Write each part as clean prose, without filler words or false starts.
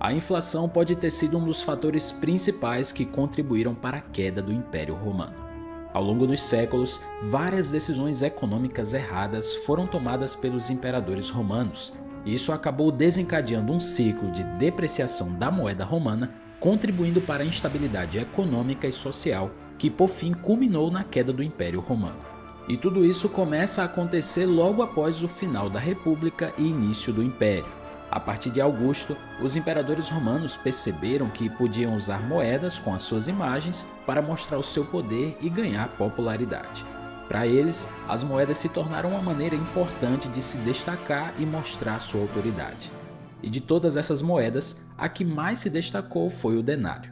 A inflação pode ter sido um dos fatores principais que contribuíram para a queda do Império Romano. Ao longo dos séculos, várias decisões econômicas erradas foram tomadas pelos imperadores romanos. Isso acabou desencadeando um ciclo de depreciação da moeda romana, contribuindo para a instabilidade econômica e social, que por fim culminou na queda do Império Romano. E tudo isso começa a acontecer logo após o final da República e início do Império. A partir de Augusto, os imperadores romanos perceberam que podiam usar moedas com as suas imagens para mostrar o seu poder e ganhar popularidade. Para eles, as moedas se tornaram uma maneira importante de se destacar e mostrar sua autoridade. E de todas essas moedas, a que mais se destacou foi o denário.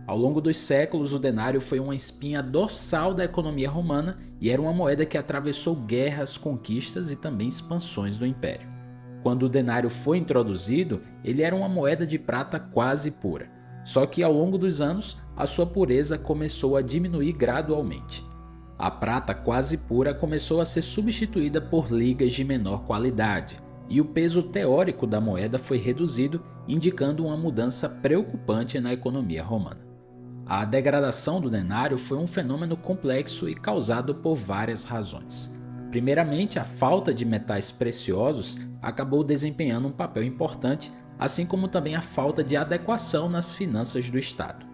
Ao longo dos séculos, o denário foi uma espinha dorsal da economia romana e era uma moeda que atravessou guerras, conquistas e também expansões do império. Quando o denário foi introduzido, ele era uma moeda de prata quase pura. Só que ao longo dos anos, a sua pureza começou a diminuir gradualmente. A prata quase pura começou a ser substituída por ligas de menor qualidade, e o peso teórico da moeda foi reduzido, indicando uma mudança preocupante na economia romana. A degradação do denário foi um fenômeno complexo e causado por várias razões. Primeiramente, a falta de metais preciosos acabou desempenhando um papel importante, assim como também a falta de adequação nas finanças do Estado.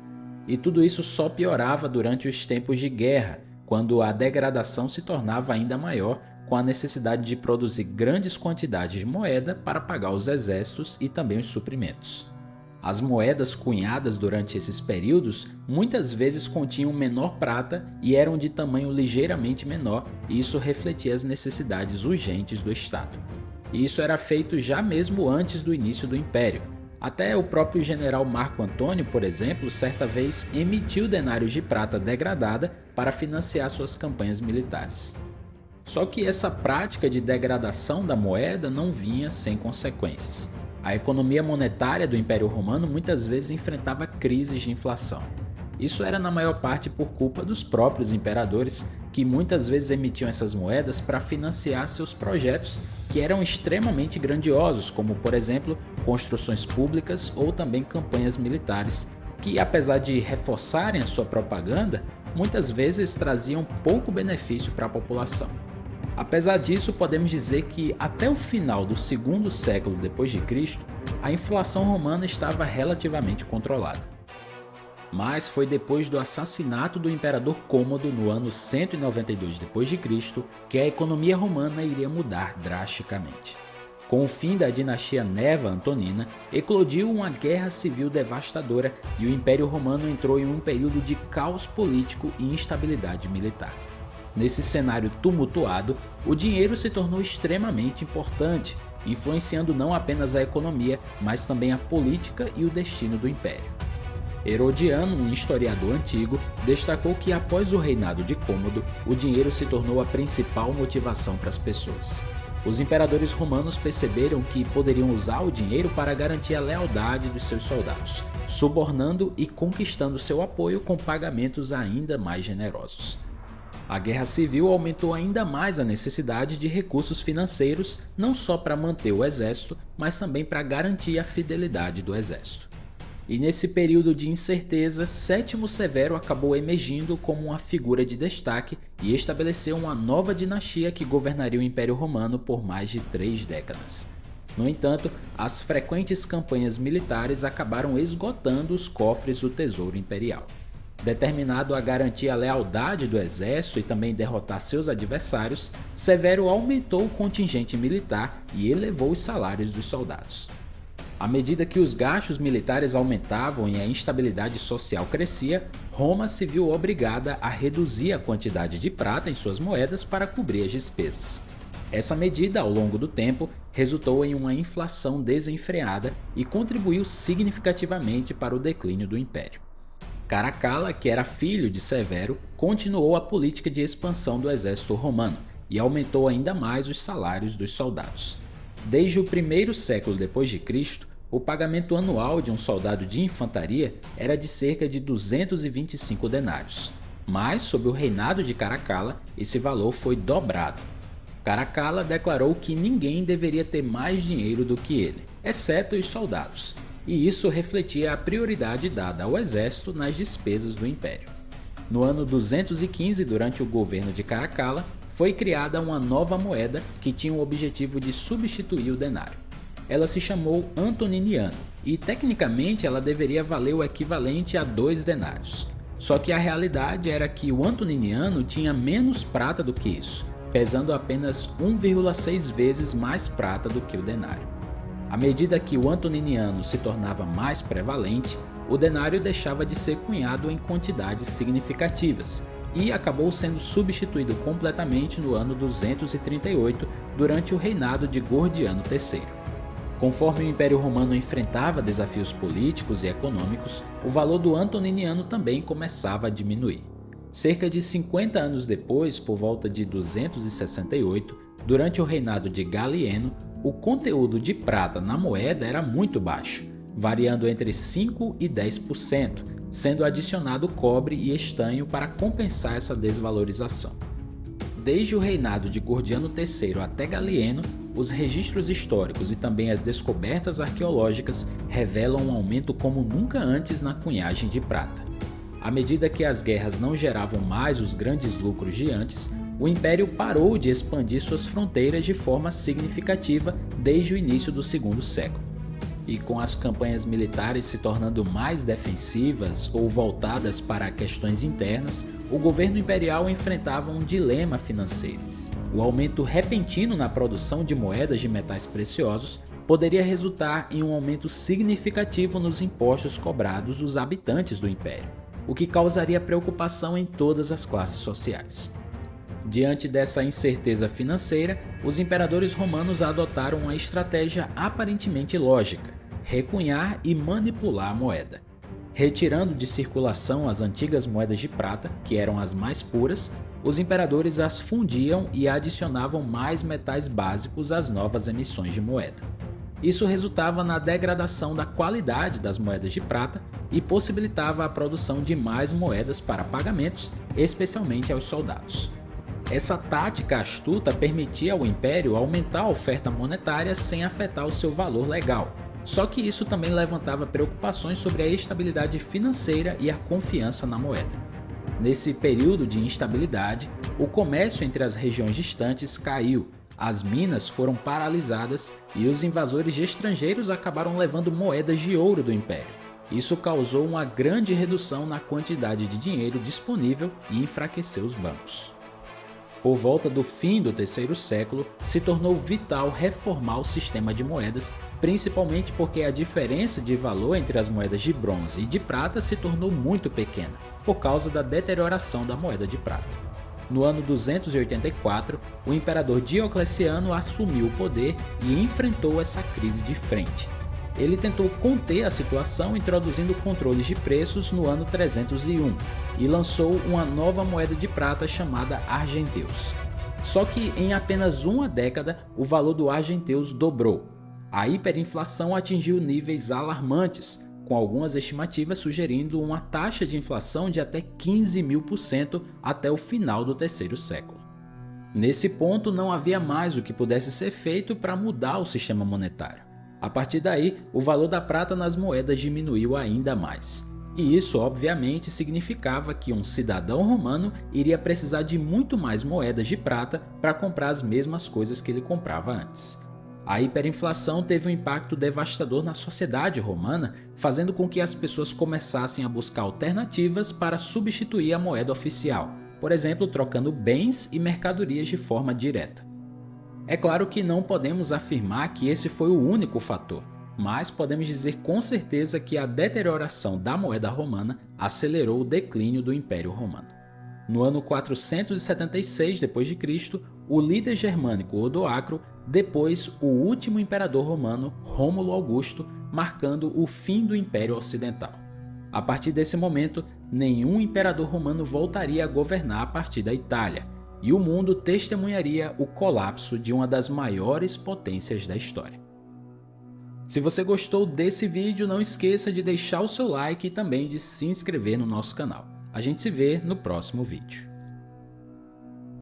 E tudo isso só piorava durante os tempos de guerra, quando a degradação se tornava ainda maior, com a necessidade de produzir grandes quantidades de moeda para pagar os exércitos e também os suprimentos. As moedas cunhadas durante esses períodos muitas vezes continham menor prata e eram de tamanho ligeiramente menor, e isso refletia as necessidades urgentes do Estado. E isso era feito já mesmo antes do início do Império. Até o próprio general Marco Antônio, por exemplo, certa vez emitiu denários de prata degradada para financiar suas campanhas militares. Só que essa prática de degradação da moeda não vinha sem consequências. A economia monetária do Império Romano muitas vezes enfrentava crises de inflação. Isso era na maior parte por culpa dos próprios imperadores, que muitas vezes emitiam essas moedas para financiar seus projetos, que eram extremamente grandiosos, como por exemplo, construções públicas ou também campanhas militares, que apesar de reforçarem a sua propaganda, muitas vezes traziam pouco benefício para a população. Apesar disso, podemos dizer que até o final do segundo século depois de Cristo, a inflação romana estava relativamente controlada. Mas foi depois do assassinato do imperador Cômodo no ano 192 depois de Cristo que a economia romana iria mudar drasticamente. Com o fim da dinastia Neva Antonina, eclodiu uma guerra civil devastadora e o Império Romano entrou em um período de caos político e instabilidade militar. Nesse cenário tumultuado, o dinheiro se tornou extremamente importante, influenciando não apenas a economia, mas também a política e o destino do império. Herodiano, um historiador antigo, destacou que após o reinado de Cômodo, o dinheiro se tornou a principal motivação para as pessoas. Os imperadores romanos perceberam que poderiam usar o dinheiro para garantir a lealdade dos seus soldados, subornando e conquistando seu apoio com pagamentos ainda mais generosos. A guerra civil aumentou ainda mais a necessidade de recursos financeiros, não só para manter o exército, mas também para garantir a fidelidade do exército. E nesse período de incerteza, Sétimo Severo acabou emergindo como uma figura de destaque e estabeleceu uma nova dinastia que governaria o Império Romano por mais de 3 décadas. No entanto, as frequentes campanhas militares acabaram esgotando os cofres do tesouro imperial. Determinado a garantir a lealdade do exército e também derrotar seus adversários, Severo aumentou o contingente militar e elevou os salários dos soldados. À medida que os gastos militares aumentavam e a instabilidade social crescia, Roma se viu obrigada a reduzir a quantidade de prata em suas moedas para cobrir as despesas. Essa medida, ao longo do tempo, resultou em uma inflação desenfreada e contribuiu significativamente para o declínio do império. Caracalla, que era filho de Severo, continuou a política de expansão do exército romano e aumentou ainda mais os salários dos soldados. Desde o primeiro século depois de Cristo, o pagamento anual de um soldado de infantaria era de cerca de 225 denários, mas sob o reinado de Caracalla, esse valor foi dobrado. Caracalla declarou que ninguém deveria ter mais dinheiro do que ele, exceto os soldados, e isso refletia a prioridade dada ao exército nas despesas do império. No ano 215, durante o governo de Caracalla, foi criada uma nova moeda que tinha o objetivo de substituir o denário. Ela se chamou antoniniano e tecnicamente ela deveria valer o equivalente a 2 denários. Só que a realidade era que o antoniniano tinha menos prata do que isso, pesando apenas 1,6 vezes mais prata do que o denário. À medida que o antoniniano se tornava mais prevalente, o denário deixava de ser cunhado em quantidades significativas e acabou sendo substituído completamente no ano 238, durante o reinado de Gordiano III. Conforme o Império Romano enfrentava desafios políticos e econômicos, o valor do antoniniano também começava a diminuir. Cerca de 50 anos depois, por volta de 268, durante o reinado de Galieno, o conteúdo de prata na moeda era muito baixo, variando entre 5% e 10%, sendo adicionado cobre e estanho para compensar essa desvalorização. Desde o reinado de Gordiano III até Galieno, os registros históricos e também as descobertas arqueológicas revelam um aumento como nunca antes na cunhagem de prata. À medida que as guerras não geravam mais os grandes lucros de antes, o Império parou de expandir suas fronteiras de forma significativa desde o início do segundo século. E com as campanhas militares se tornando mais defensivas ou voltadas para questões internas, o governo imperial enfrentava um dilema financeiro. O aumento repentino na produção de moedas de metais preciosos poderia resultar em um aumento significativo nos impostos cobrados dos habitantes do império, o que causaria preocupação em todas as classes sociais. Diante dessa incerteza financeira, os imperadores romanos adotaram uma estratégia aparentemente lógica: recunhar e manipular a moeda. Retirando de circulação as antigas moedas de prata, que eram as mais puras, os imperadores as fundiam e adicionavam mais metais básicos às novas emissões de moeda. Isso resultava na degradação da qualidade das moedas de prata e possibilitava a produção de mais moedas para pagamentos, especialmente aos soldados. Essa tática astuta permitia ao império aumentar a oferta monetária sem afetar o seu valor legal. Só que isso também levantava preocupações sobre a estabilidade financeira e a confiança na moeda. Nesse período de instabilidade, o comércio entre as regiões distantes caiu, as minas foram paralisadas e os invasores estrangeiros acabaram levando moedas de ouro do império. Isso causou uma grande redução na quantidade de dinheiro disponível e enfraqueceu os bancos. Por volta do fim do terceiro século, se tornou vital reformar o sistema de moedas, principalmente porque a diferença de valor entre as moedas de bronze e de prata se tornou muito pequena, por causa da deterioração da moeda de prata. No ano 284, o imperador Diocleciano assumiu o poder e enfrentou essa crise de frente. Ele tentou conter a situação introduzindo controles de preços no ano 301 e lançou uma nova moeda de prata chamada argenteus. Só que em apenas uma década o valor do argenteus dobrou. A hiperinflação atingiu níveis alarmantes, com algumas estimativas sugerindo uma taxa de inflação de até 15.000% até o final do terceiro século. Nesse ponto não havia mais o que pudesse ser feito para mudar o sistema monetário. A partir daí, o valor da prata nas moedas diminuiu ainda mais. E isso obviamente significava que um cidadão romano iria precisar de muito mais moedas de prata para comprar as mesmas coisas que ele comprava antes. A hiperinflação teve um impacto devastador na sociedade romana, fazendo com que as pessoas começassem a buscar alternativas para substituir a moeda oficial, por exemplo, trocando bens e mercadorias de forma direta. É claro que não podemos afirmar que esse foi o único fator, mas podemos dizer com certeza que a deterioração da moeda romana acelerou o declínio do Império Romano. No ano 476 d.C., o líder germânico Odoacro depôs o último imperador romano, Rômulo Augusto, marcando o fim do Império Ocidental. A partir desse momento, nenhum imperador romano voltaria a governar a partir da Itália, e o mundo testemunharia o colapso de uma das maiores potências da história. Se você gostou desse vídeo, não esqueça de deixar o seu like e também de se inscrever no nosso canal. A gente se vê no próximo vídeo.